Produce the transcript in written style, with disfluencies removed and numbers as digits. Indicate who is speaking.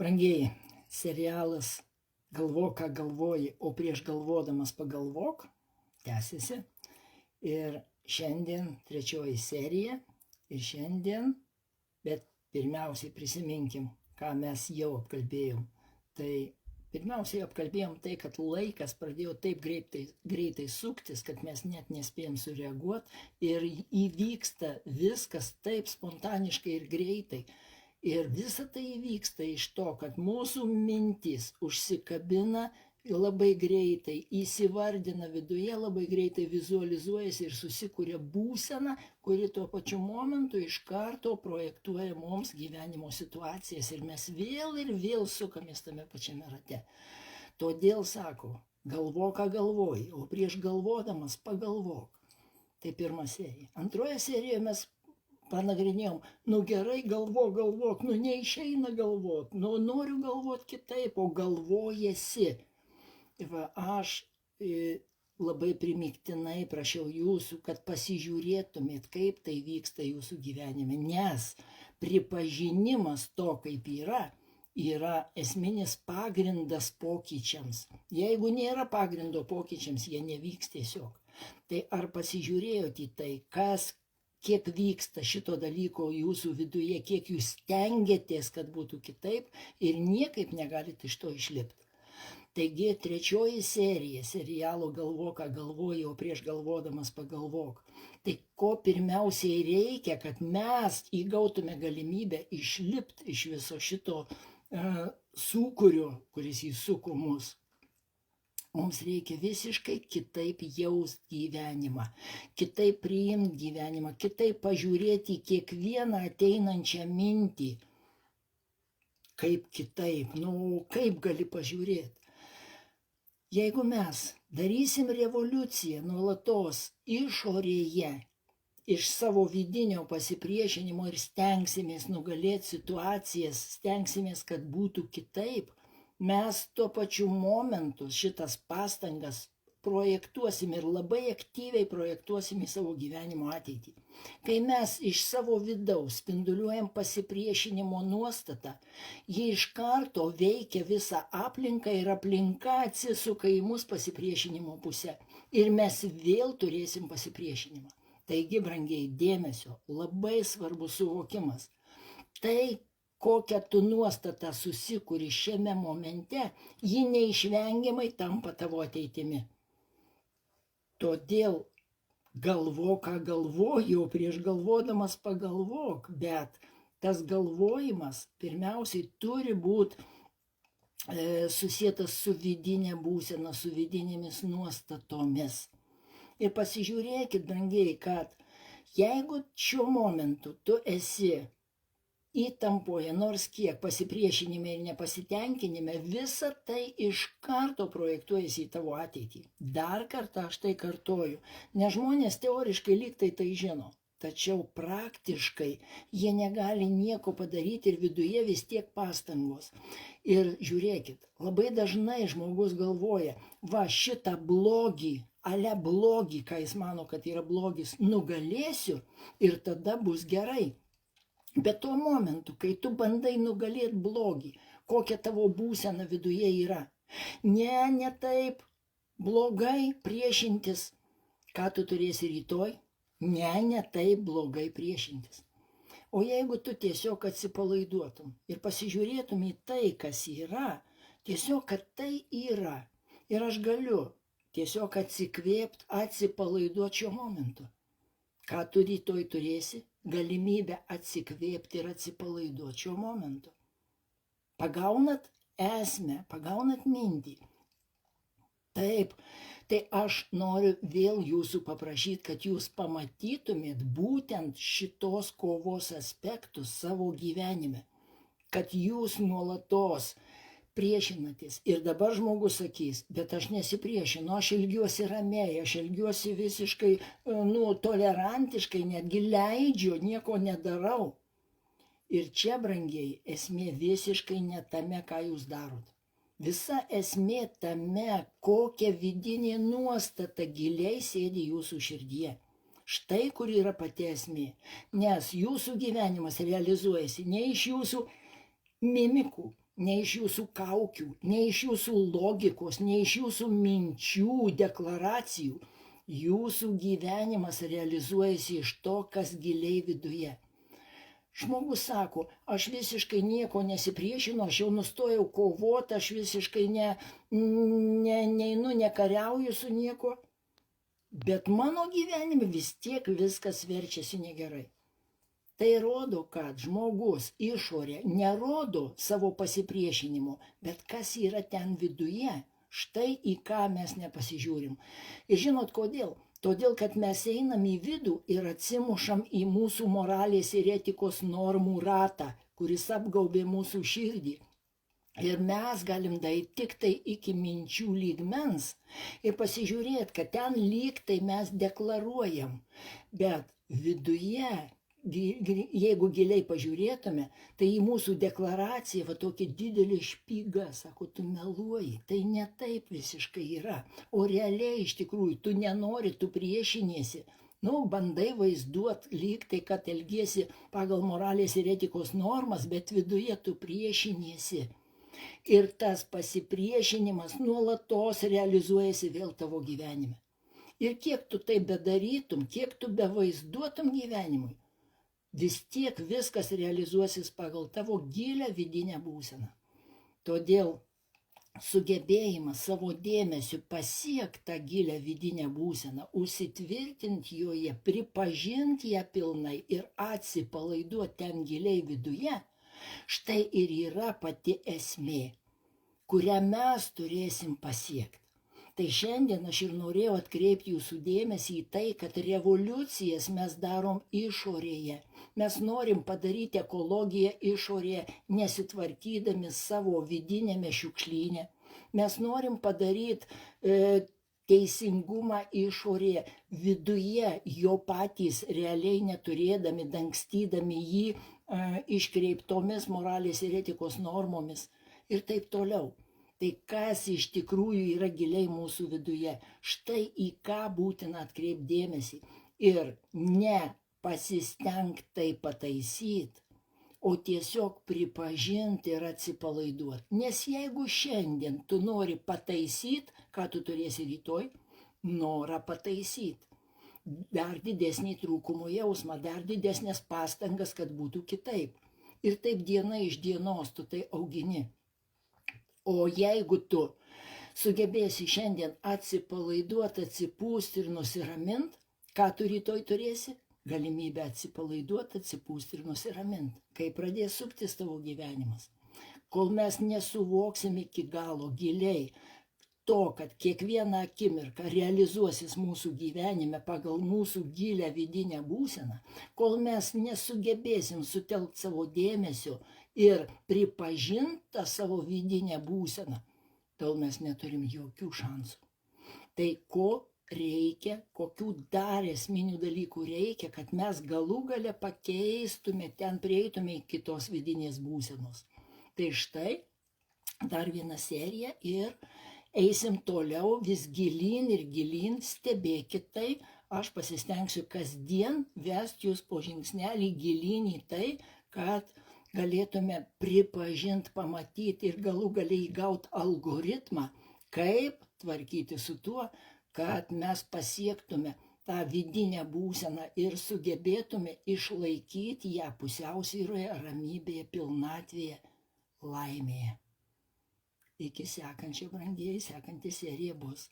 Speaker 1: Brangieji, serialas Galvok, ką galvoji, o prieš galvodamas pagalvok tęsiasi. Ir šiandien trečioji serija. Ir šiandien, bet pirmiausiai prisiminkim, ką mes jau apkalbėjom. Tai pirmiausiai apkalbėjom tai, kad laikas pradėjo taip greitai suktis, kad mes net nespėjom sureaguoti ir įvyksta viskas taip spontaniškai ir greitai. Ir visa tai įvyksta iš to, kad mūsų mintis užsikabina labai greitai, įsivardina viduje, labai greitai vizualizuojasi ir susikuria būseną, kuri tuo pačiu momentu iš karto projektuoja mums gyvenimo situacijas ir mes vėl ir vėl sukamės tame pačiame rate. Todėl sako, galvok, ką galvoji, o prieš galvodamas pagalvok. Tai pirma serija. Antroje serijoje mes panagrinėjom, gerai, galvok, neišeina galvot, noriu galvot kitaip, o galvojasi. Aš labai primiktinai prašiau jūsų, kad pasižiūrėtumėt, kaip tai vyksta jūsų gyvenime, nes pripažinimas to, kaip yra esminis pagrindas pokyčiams. Jeigu nėra pagrindo pokyčiams, jie nevyks tiesiog. Tai ar pasižiūrėjote į tai, kiek vyksta šito dalyko jūsų viduje, kiek jūs stengiatės, kad būtų kitaip ir niekaip negalite iš to išlipti. Taigi trečioji serija serialo Galvok, ką galvoji, o prieš galvodamas pagalvok. Tai ko pirmiausiai reikia, kad mes įgautume galimybę išlipti iš viso šito sūkurio, kuris įsuko mus. Mums reikia visiškai kitaip jausti gyvenimą, kitaip priimti gyvenimą, kitaip pažiūrėti į kiekvieną ateinančią mintį. Kaip kitaip? Kaip gali pažiūrėti? Jeigu mes darysim revoliuciją nuolatos išorėje, iš savo vidinio pasipriešinimo ir stengsimės nugalėti situacijas, stengsimės, kad būtų kitaip, mes tuo pačiu momentu šitas pastangas projektuosim ir labai aktyviai projektuosim į savo gyvenimo ateitį. Kai mes iš savo vidaus spinduliuojam pasipriešinimo nuostatą, ji iš karto veikia visą aplinką ir aplinka atsisuka į mus pasipriešinimo pusę. Ir mes vėl turėsim pasipriešinimą. Taigi, brangiai, dėmesio, labai svarbus suvokimas. Tai, kokią tu nuostatą susikuri šiame momente, ji neišvengiamai tampa tavo ateitimi. Todėl galvok, ką galvoji, o prieš galvodamas pagalvok, bet tas galvojimas pirmiausiai turi būti susietas su vidinė būsena, su vidinėmis nuostatomis. Ir pasižiūrėkit, brangiai, kad jeigu šiuo momentu tu esi įtampoje, nors kiek pasipriešinime ir nepasitenkinime, visa tai iš karto projektuojasi į tavo ateitį. Dar kartą aš tai kartoju, nes žmonės teoriškai lyg tai žino, tačiau praktiškai jie negali nieko padaryti ir viduje vis tiek pastangos. Ir žiūrėkit, labai dažnai žmogus galvoja, šitą blogį, blogį, ką jis mano, kad yra blogis, nugalėsiu ir tada bus gerai. Bet tuo momentu, kai tu bandai nugalėti blogį, kokia tavo būsena viduje yra. Ne taip, blogai priešintis. Ką tu turėsi rytoj? Ne taip blogai priešintis. O jeigu tu tiesiog atsipalaiduotum ir pasižiūrėtum į tai, kas yra, tiesiog, kad tai yra. Ir aš galiu tiesiog atsikvėpti, atsipalaiduoti šiuo momentu. Ką tu rytoj turėsi? Galimybę atsikvėpti ir atsipalaiduoti šiuo momentu. Pagaunat esmę, pagaunat mintį. Taip, tai aš noriu vėl jūsų paprašyti, kad jūs pamatytumėt būtent šitos kovos aspektus savo gyvenime. Kad jūs nuolatos priešinatės. Ir dabar žmogus sakys, bet aš nesipriešinu, aš ilgiuosi ramiai, aš ilgiuosi visiškai tolerantiškai, netgi leidžiu, nieko nedarau. Ir čia, brangiai, esmė visiškai ne tame, ką jūs darot. Visa esmė tame, kokia vidinė nuostata giliai sėdi jūsų širdyje. Štai kur yra pati esmė. Nes jūsų gyvenimas realizuojasi ne iš jūsų mimikų, ne iš jūsų kaukių, ne iš jūsų logikos, ne iš jūsų minčių, deklaracijų. Jūsų gyvenimas realizuojasi iš to, kas giliai viduje. Žmogus sako, aš visiškai nieko nesipriešinu, aš jau nustojau kovoti, aš visiškai neinu, nekariauju su nieko, bet mano gyvenime vis tiek viskas verčiasi negerai. Tai rodo, kad žmogus išorė nerodo savo pasipriešinimo, bet kas yra ten viduje, štai į ką mes nepasižiūrim. Ir žinot kodėl? Todėl, kad mes einam į vidų ir atsimušam į mūsų moralės ir etikos normų ratą, kuris apgaubė mūsų širdį. Ir mes galim daryti tik tai iki minčių lygmens ir pasižiūrėti, kad ten lyg tai mes deklaruojam, bet viduje, jeigu giliai pažiūrėtume, tai į mūsų deklaraciją va tokį didelį špygą, sako, tu meluoji, tai ne taip visiškai yra, o realiai iš tikrųjų tu nenori, tu priešiniesi, bandai vaizduot lyg tai, kad elgiesi pagal moralės ir etikos normas, bet viduje tu priešiniesi. Ir tas pasipriešinimas nuolatos realizuojasi vėl tavo gyvenime. Ir kiek tu tai bedarytum, kiek tu bevaizduotum gyvenimui, vis tiek viskas realizuosis pagal tavo gilę vidinę būseną. Todėl sugebėjimas savo dėmesiu pasiekti tą gilę vidinę būseną, užsitvirtinti joje, pripažinti ją pilnai ir atsipalaiduoti ten giliai viduje, štai ir yra pati esmė, kurią mes turėsim pasiekti. Tai šiandien aš ir norėjau atkreipti jūsų dėmesį į tai, kad revoliucijas mes darom išorėje. Mes norim padaryti ekologiją išorėje, nesitvarkydami savo vidinėme šiukšlyne. Mes norim padaryti teisingumą išorėje, viduje jo patys realiai neturėdami, dangstydami jį iškreiptomis moralės ir etikos normomis ir taip toliau. Tai kas iš tikrųjų yra giliai mūsų viduje, štai į ką būtina atkreipti dėmesį ir ne pasistengti tai pataisyti, o tiesiog pripažinti ir atsipalaiduoti. Nes jeigu šiandien tu nori pataisyti, ką tu turėsi rytoj, norą pataisyti. Dar didesnį trūkumo jausmą, dar didesnės pastangas, kad būtų kitaip. Ir taip diena iš dienos tu tai augini. O jeigu tu sugebėsi šiandien atsipalaiduoti, atsipūsti ir nusiraminti, ką tu rytoj turėsi? Galimybę atsipalaiduoti, atsipūsti ir nusiraminti. Kai pradės suktis tavo gyvenimas. Kol mes nesuvoksim iki galo giliai to, kad kiekvieną akimirką realizuosis mūsų gyvenime pagal mūsų gilę vidinę būseną, kol mes nesugebėsim sutelkti savo dėmesio ir pripažinti tą savo vidinę būseną, tol mes neturim jokių šansų. Tai ko reikia, kokių dar esminių dalykų reikia, kad mes galų gale pakeistume, ten prieitume iki kitos vidinės būsenos. Tai štai dar viena serija ir eisim toliau vis gilyn ir gilyn, stebėkit tai, aš pasistengsiu kasdien vesti jūs po žingsnelį gilyn į tai, kad galėtume pripažinti, pamatyti ir galų galiai įgauti algoritmą, kaip tvarkyti su tuo, kad mes pasiektume tą vidinę būseną ir sugebėtume išlaikyti ją pusiausvyroje, ramybėje, pilnatvėje, laimėje. Iki sekančio, brangieji, sekanti serija bus